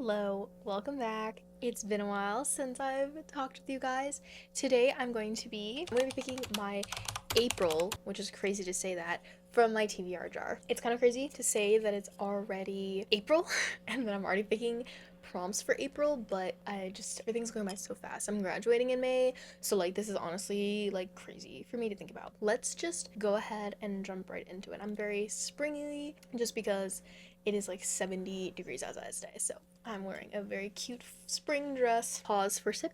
Hello, welcome back. It's been a while since I've talked with you guys. Today I'm going to be picking my April, which is crazy to say that, from my TBR jar. It's kind of crazy to say that it's already April and that I'm already picking prompts for April, but everything's going by so fast. I'm graduating in May, so this is honestly crazy for me to think about. Let's just go ahead and jump right into it. I'm very springy just because it is 70 degrees outside today, so I'm wearing a very cute spring dress. Pause for sip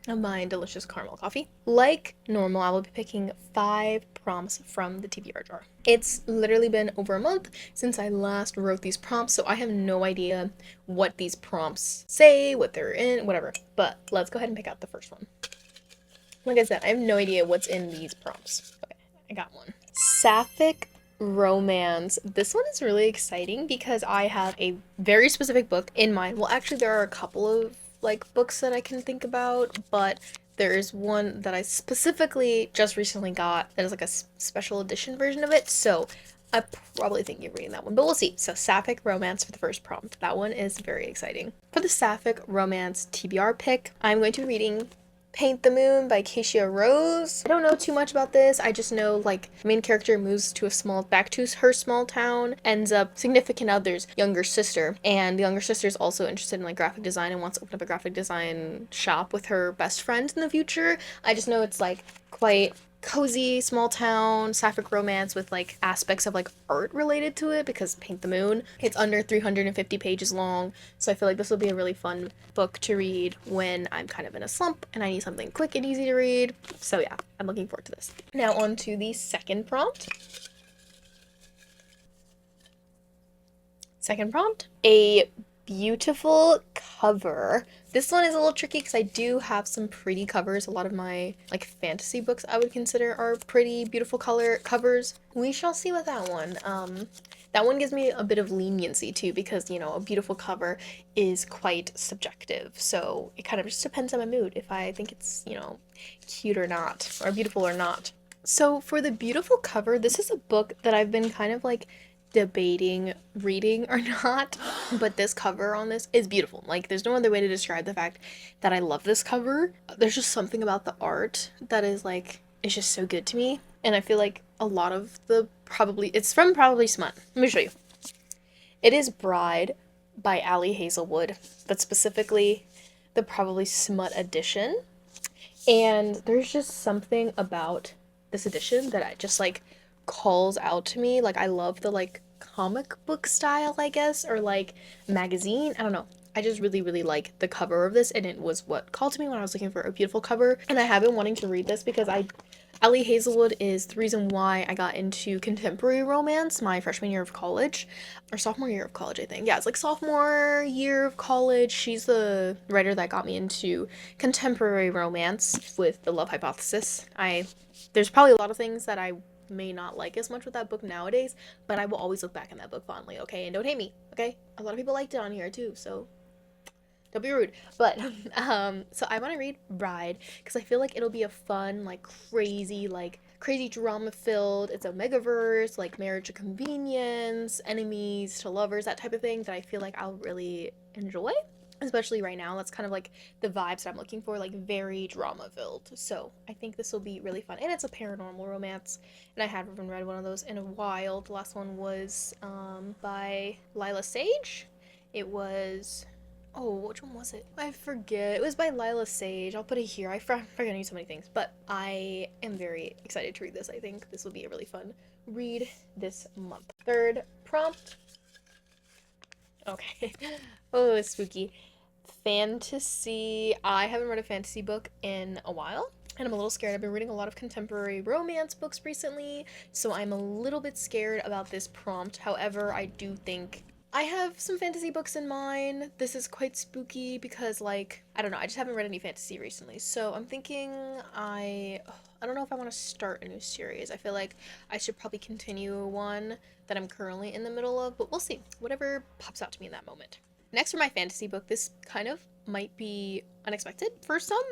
of my delicious caramel coffee. Like normal, I will be picking 5 prompts from the TBR jar. It's literally been over a month since I last wrote these prompts, so I have no idea what these prompts say, what they're in, whatever. But let's go ahead and pick out the first one. Like I said, I have no idea what's in these prompts. Okay, I got one. Sapphic romance. This one is really exciting because I have a very specific book in mind. Well, actually, there are a couple of books that I can think about, but there is one that I specifically just recently got that is a special edition version of it. So I probably think you're reading that one, but we'll see. So Sapphic romance for the first prompt. That one is very exciting. For the Sapphic romance TBR pick, I'm going to be reading Paint the Moon by Keisha Rose. I don't know too much about this. I just know the main character moves back to her small town, ends up significant other's younger sister, and the younger sister is also interested in graphic design and wants to open up a graphic design shop with her best friend in the future. I just know it's quite cozy small town sapphic romance with aspects of art related to it because Paint the Moon. It's under 350 pages long, so I feel like this will be a really fun book to read when I'm kind of in a slump and I need something quick and easy to read. So yeah, I'm looking forward to this. Now on to the second prompt. Second prompt, a beautiful cover. This one is a little tricky because I do have some pretty covers. A lot of my fantasy books I would consider are pretty beautiful color covers. We shall see with that one. That one gives me a bit of leniency too because, a beautiful cover is quite subjective. So it kind of just depends on my mood if I think it's, cute or not, or beautiful or not. So for the beautiful cover, this is a book that I've been kind of debating reading or not, but this cover on this is beautiful. There's no other way to describe the fact that I love this cover. There's just something about the art that is it's just so good to me, and I feel like a lot of it's from Probably Smut. Let me show you. It is Bride by Ali Hazelwood, but specifically the Probably Smut edition, and there's just something about this edition that I just calls out to me. I love the comic book style, I guess, or magazine. I don't know. I just really, really like the cover of this, and it was what called to me when I was looking for a beautiful cover. And I have been wanting to read this because Ali Hazelwood is the reason why I got into contemporary romance my freshman year of college, or sophomore year of college, I think. Yeah, it's sophomore year of college. She's the writer that got me into contemporary romance with The Love Hypothesis. There's probably a lot of things that I may not like as much with that book nowadays, but I will always look back on that book fondly, okay? And don't hate me, okay? A lot of people liked it on here too, so don't be rude. But so I want to read Bride because I feel like it'll be a fun, crazy drama filled. It's a megaverse, marriage to convenience, enemies to lovers, that type of thing that I feel like I'll really enjoy. Especially right now, that's kind of the vibes that I'm looking for, very drama filled. So I think this will be really fun. And it's a paranormal romance, and I haven't read one of those in a while. The last one was by Lila Sage. It was, oh, which one was it? I forget. It was by Lila Sage. I'll put it here. I'm forgetting so many things, but I am very excited to read this. I think this will be a really fun read this month. Third prompt. Okay. Oh, it's spooky. Fantasy. I haven't read a fantasy book in a while, and I'm a little scared. I've been reading a lot of contemporary romance books recently, so I'm a little bit scared about this prompt. However, I do think I have some fantasy books in mind. This is quite spooky because I don't know, I just haven't read any fantasy recently. So I'm thinking I don't know if I want to start a new series. I feel like I should probably continue one that I'm currently in the middle of, but we'll see. Whatever pops out to me in that moment. Next for my fantasy book, this kind of might be unexpected for some,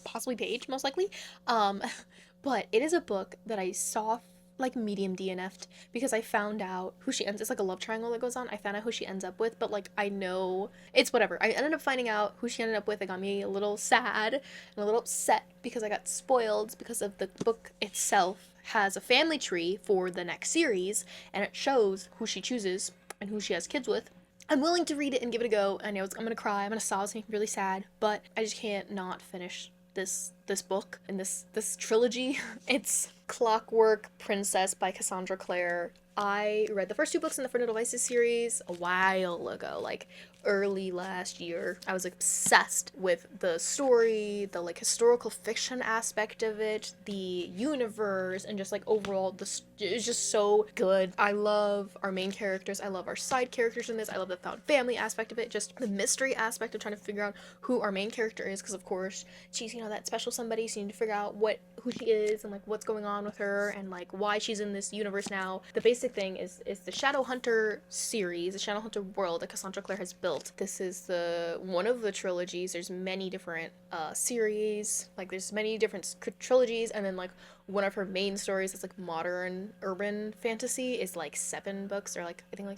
possibly Paige, most likely. But it is a book that I saw like medium DNF'd because I found out who she ends. It's like a love triangle that goes on. I found out who she ends up with, but like I know it's whatever. I ended up finding out who she ended up with. It got me a little sad and a little upset because I got spoiled because of the book itself has a family tree for the next series and it shows who she chooses and who she has kids with. I'm willing to read it and give it a go. I know I'm gonna cry. I'm gonna sob. It's gonna be really sad, but I just can't not finish this book and this trilogy. It's Clockwork Princess by Cassandra Clare. I read the first two books in the Fertile Devices series a while ago, like early last year. I was obsessed with the story, the like historical fiction aspect of it, the universe, and just like overall it was just so good. I love our main characters. I love our side characters in this. I love the found family aspect of it, just the mystery aspect of trying to figure out who our main character is, because of course she's, you know, that special somebody, so you need to figure out who she is and like what's going on with her and like why she's in this universe now. The basic thing is the Shadowhunter series, the Shadowhunter world that Cassandra Clare has built. This is the one of the trilogies. There's many different series, like there's many different trilogies, and then like one of her main stories is like modern urban fantasy is like 7 books, or like I think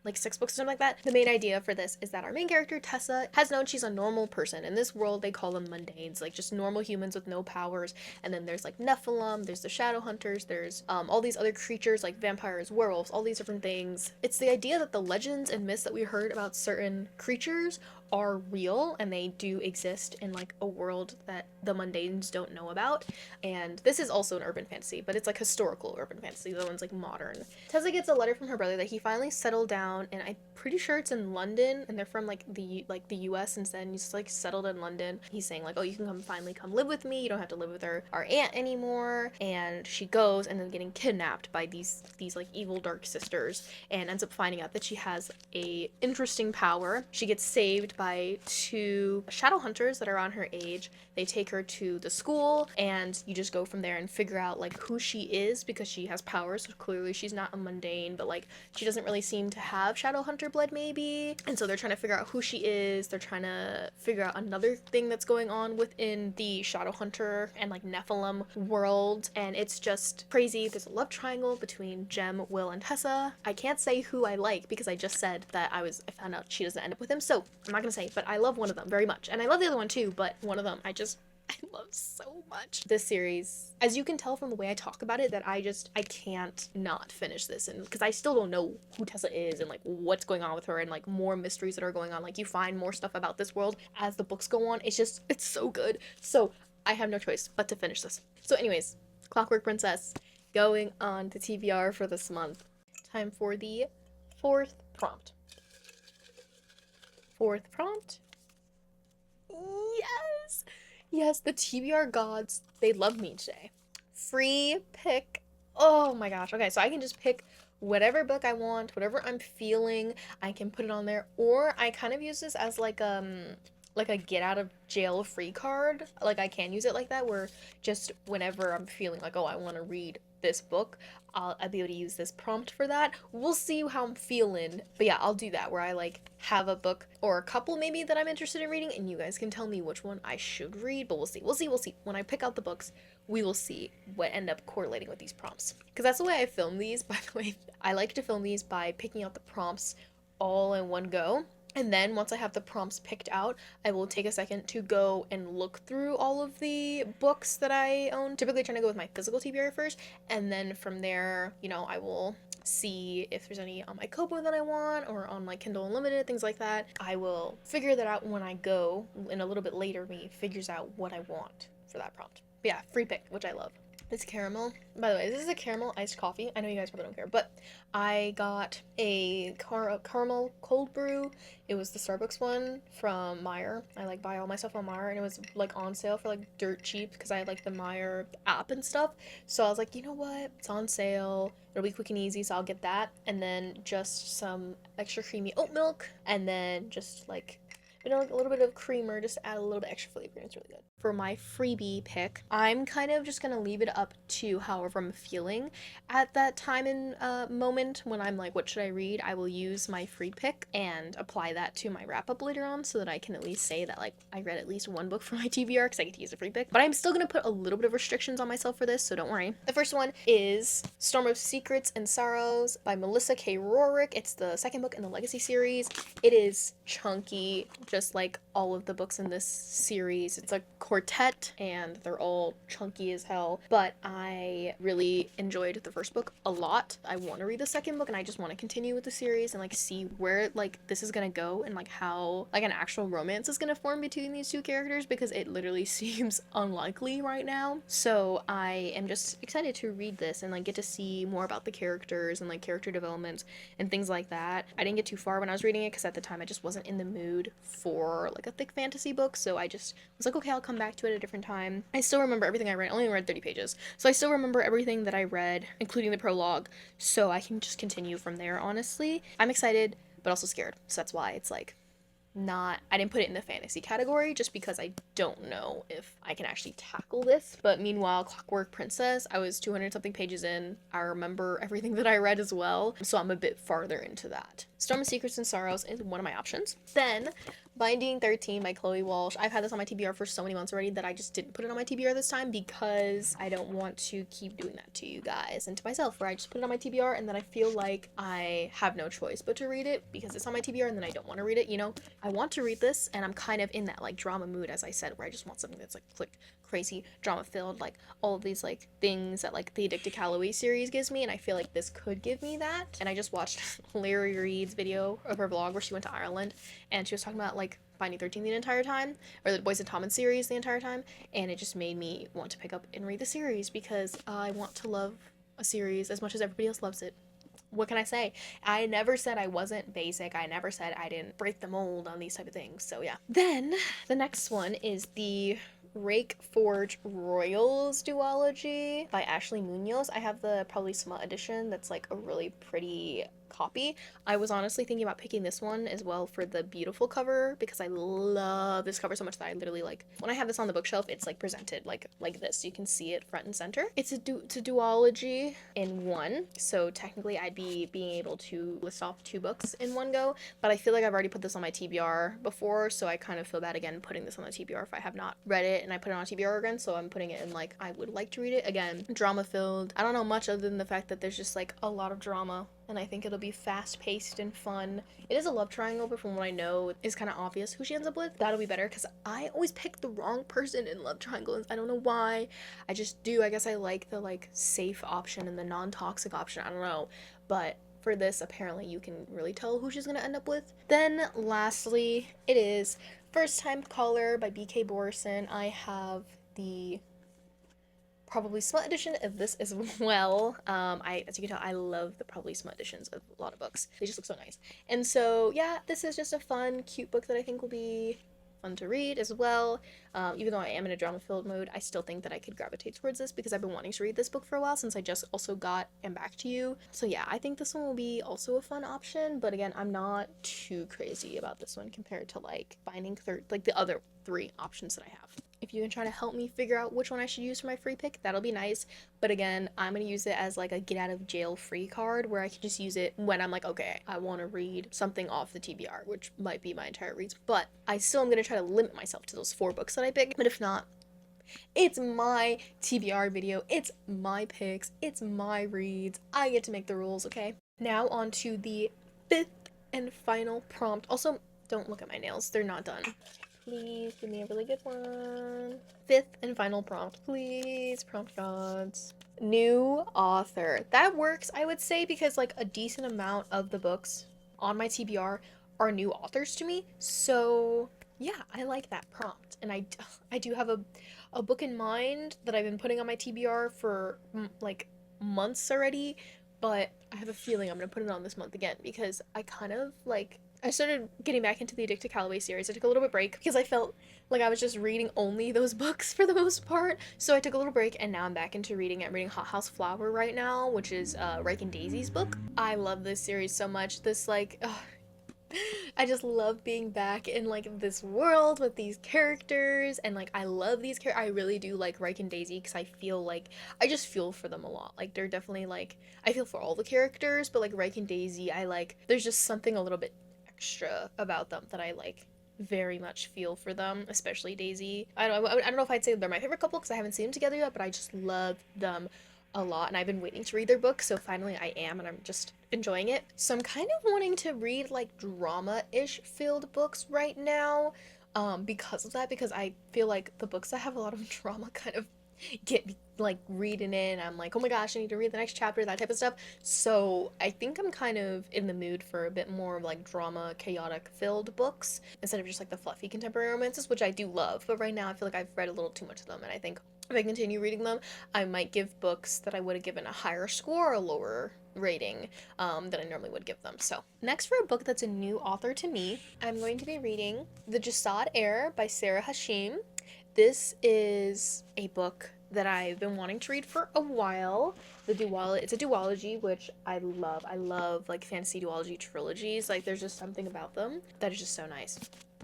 like 6 books or something like that. The main idea for this is that our main character, Tessa, has known she's a normal person. In this world, they call them mundanes, like just normal humans with no powers. And then there's like Nephilim, there's the Shadow Hunters, there's all these other creatures like vampires, werewolves, all these different things. It's the idea that the legends and myths that we heard about certain creatures are real and they do exist in like a world that the mundanes don't know about. And this is also an urban fantasy, but it's like historical urban fantasy. The one's like modern. Tessa gets a letter from her brother that he finally settled down, and I'm pretty sure it's in London, and they're from like the US, and then he's like settled in London. He's saying like, oh, you can finally come live with me. You don't have to live with our aunt anymore. And she goes and then getting kidnapped by these like evil dark sisters, and ends up finding out that she has a interesting power. She gets saved by 2 shadow hunters that are on her age. They take her to the school, and you just go from there and figure out like who she is, because she has powers. So clearly she's not a mundane, but like she doesn't really seem to have shadow hunter blood maybe. And so they're trying to figure out who she is. They're trying to figure out another thing that's going on within the shadow hunter and like Nephilim world, and it's just crazy. There's a love triangle between Jem, Will, and Tessa. I can't say who I like because I just said that I found out she doesn't end up with him, so I'm not gonna say, but I love one of them very much, and I love the other one too, but one of them I love so much. This series, as you can tell from the way I talk about it, that I can't not finish this, and because I still don't know who Tessa is and like what's going on with her, and like more mysteries that are going on. Like you find more stuff about this world as the books go on. It's so good. So I have no choice but to finish this. So anyways, Clockwork Princess going on to TBR for this month. Time for the 4th prompt. 4th prompt. Yes! Yes, the TBR gods, they love me today. Free pick. Oh my gosh. Okay, so I can just pick whatever book I want, whatever I'm feeling, I can put it on there. Or I kind of use this as like a get out of jail free card. Like I can use it like that, where just whenever I'm feeling like, oh, I want to read this book, I'll be able to use this prompt for that. We'll see how I'm feeling. But yeah, I'll do that where I like have a book or a couple maybe that I'm interested in reading, and you guys can tell me which one I should read. But we'll see. When I pick out the books, we will see what end up correlating with these prompts. Because that's the way I film these, by the way. I like to film these by picking out the prompts all in one go. And then once I have the prompts picked out, I will take a second to go and look through all of the books that I own. Typically trying to go with my physical TBR first. And then from there, you know, I will see if there's any on my Kobo that I want, or on my Kindle Unlimited, things like that. I will figure that out when I go, and a little bit later me figures out what I want for that prompt. But yeah, free pick, which I love. It's caramel. By the way, this is a caramel iced coffee. I know you guys probably don't care, but I got a caramel cold brew. It was the Starbucks one from Meyer. I like buy all my stuff on Meyer, and it was like on sale for like dirt cheap because I like the Meyer app and stuff. So I was like, you know what? It's on sale. It'll be quick and easy, so I'll get that. And then just some extra creamy oat milk, and then just like but a little bit of creamer just to add a little bit extra flavor, and it's really good. For my freebie pick, I'm kind of just gonna leave it up to however I'm feeling at that time and moment when I'm like, what should I read? I will use my free pick and apply that to my wrap up later on so that I can at least say that like I read at least one book for my TBR because I get to use a free pick. But I'm still gonna put a little bit of restrictions on myself for this, so don't worry. The first one is Storm of Secrets and Sorrows by Melissa K. Rorick. It's the second book in the Legacy series. It is chunky, just like all of the books in this series. It's a quartet and they're all chunky as hell, but I really enjoyed the first book a lot. I want to read the second book and I just want to continue with the series and like see where like this is gonna go and like how like an actual romance is gonna form between these two characters, because it literally seems unlikely right now. So I am just excited to read this and like get to see more about the characters and like character development and things like that. I didn't get too far when I was reading it because at the time I just wasn't in the mood for like a thick fantasy book, so I just was like, okay, I'll come back to it at a different time. I still remember everything I read. I only read 30 pages, so I still remember everything that I read, including the prologue, so I can just continue from there. Honestly, I'm excited but also scared, so that's why it's like not, I didn't put it in the fantasy category just because I don't know if I can actually tackle this. But meanwhile, Clockwork Princess, I was 200 something pages in. I remember everything that I read as well, so I'm a bit farther into that. Storm of Secrets and Sorrows is one of my options. Then Binding 13 by Chloe Walsh. I've had this on my TBR for so many months already that I just didn't put it on my TBR this time because I don't want to keep doing that to you guys and to myself, where I just put it on my TBR and then I feel like I have no choice but to read it because it's on my TBR and then I don't want to read it, you know? I want to read this and I'm kind of in that like drama mood, as I said, where I just want something that's like crazy drama filled, like all of these like things that like the Addicted Calloway series gives me, and I feel like this could give me that. And I just watched Larry Reed's video of her vlog where she went to Ireland and she was talking about like Binding 13 the entire time, or the Boys and Tommen series the entire time, and it just made me want to pick up and read the series because I want to love a series as much as everybody else loves it. What can I say? I never said I wasn't basic. I never said I didn't break the mold on these type of things. So yeah. Then the next one is the Rake Forge Royals duology by Ashley Munoz. I have the probably smut edition that's like a really pretty copy. I was honestly thinking about picking this one as well for the beautiful cover because I love this cover so much that I literally like when I have this on the bookshelf, it's like presented like this. You can see it front and center. It's a duology in one, so technically I'd be being able to list off 2 books in one go, but I feel like I've already put this on my TBR before, so I kind of feel bad again putting this on the TBR if I have not read it and I put it on TBR again, so I'm putting it in like I would like to read it again. Drama filled. I don't know much other than the fact that there's just like a lot of drama and I think it'll be fast-paced and fun. It is a love triangle, but from what I know, it's kind of obvious who she ends up with. That'll be better, because I always pick the wrong person in love triangles. I don't know why. I just do. I guess I like the, like, safe option and the non-toxic option. I don't know. But for this, apparently you can really tell who she's gonna end up with. Then, lastly, it is First Time Caller by B.K. Borison. I have the probably smut edition of this as well. As you can tell, I love the probably smut editions of a lot of books. They just look so nice. And so, yeah, this is just a fun, cute book that I think will be fun to read as well. Even though I am in a drama-filled mode, I still think that I could gravitate towards this because I've been wanting to read this book for a while since I just also got And Back to You. So yeah, I think this one will be also a fun option, but again, I'm not too crazy about this one compared to like like the other 3 options that I have. If you can try to help me figure out which one I should use for my free pick, that'll be nice. But again, I'm going to use it as like a get out of jail free card where I can just use it when I'm like, okay, I want to read something off the TBR, which might be my entire reads. But I still am going to try to limit myself to those 4 books that I pick. But if not, it's my TBR video. It's my picks. It's my reads. I get to make the rules, okay? Now on to the 5th and final prompt. Also, don't look at my nails. They're not done. Please give me a really good one. 5th and final prompt, please, prompt gods. New author. That works, I would say, because like a decent amount of the books on my TBR are new authors to me. So yeah, I like that prompt. And I do have a book in mind that I've been putting on my TBR for like months already, but I have a feeling I'm gonna put it on this month again because I kind of like I started getting back into the Addicted Calloway series. I took a little bit break because I felt like I was just reading only those books for the most part. So I took a little break and now I'm back into reading. I'm reading Hot House Flower right now, which is Rake and Daisy's book. I love this series so much. This like I just love being back in like this world with these characters, and like I love these characters. I really do like Reich and Daisy because I feel like I just feel for them a lot. Like they're definitely like I feel for all the characters, but like Reich and Daisy, I like there's just something a little bit extra about them that I like very much feel for them, especially Daisy. I don't know if I'd say they're my favorite couple because I haven't seen them together yet, but I just love them a lot, and I've been waiting to read their book, so finally I am, and I'm just enjoying it. So I'm kind of wanting to read like drama-ish filled books right now, because of that, because I feel like the books that have a lot of drama kind of get me like reading it, and I'm like, oh my gosh, I need to read the next chapter, that type of stuff. So I think I'm kind of in the mood for a bit more of like drama, chaotic filled books instead of just like the fluffy contemporary romances, which I do love. But right now I feel like I've read a little too much of them, and I think if I continue reading them, I might give books that I would have given a higher score or a lower rating than I normally would give them. So, next for a book that's a new author to me, I'm going to be reading The Jasad Heir by Sarah Hashim. This is a book that I've been wanting to read for a while. It's a duology, which I love. I love like fantasy duology trilogies. Like there's just something about them that is just so nice.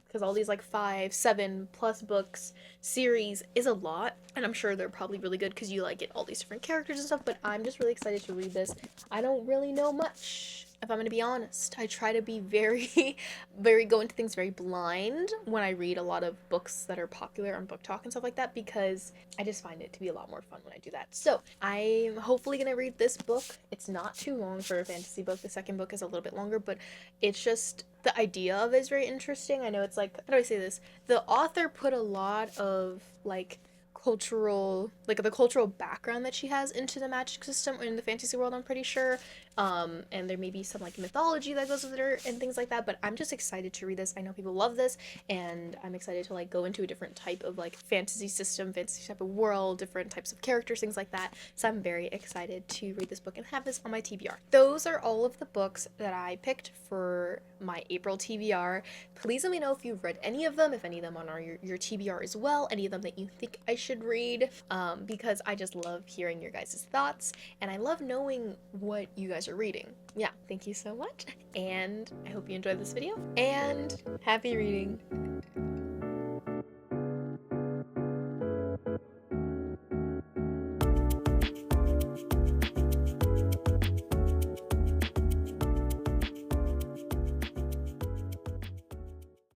Because all these like 5, 7+ books series is a lot, and I'm sure they're probably really good because you like get all these different characters and stuff, but I'm just really excited to read this. I don't really know much, if I'm gonna be honest. I try to be very go into things very blind when I read a lot of books that are popular on Book Talk and stuff like that, because I just find it to be a lot more fun when I do that. So I'm hopefully gonna read this book. It's not too long for a fantasy book. The second book is a little bit longer, but it's just the idea of it is very interesting. I know it's like, how do I say this? The author put a lot of like cultural, like the cultural background that she has into the magic system in the fantasy world, I'm pretty sure. And there may be some like mythology that goes with her and things like that, but I'm just excited to read this. I know people love this, and I'm excited to like go into a different type of like fantasy system, fantasy type of world, different types of characters, things like that. So I'm very excited to read this book and have this on my TBR. Those are all of the books that I picked for my April TBR. Please let me know if you've read any of them, if any of them are on your TBR as well, any of them that you think I should read, because I just love hearing your guys' thoughts, and I love knowing what you guys are reading. Yeah, thank you so much, and I hope you enjoyed this video, and happy reading!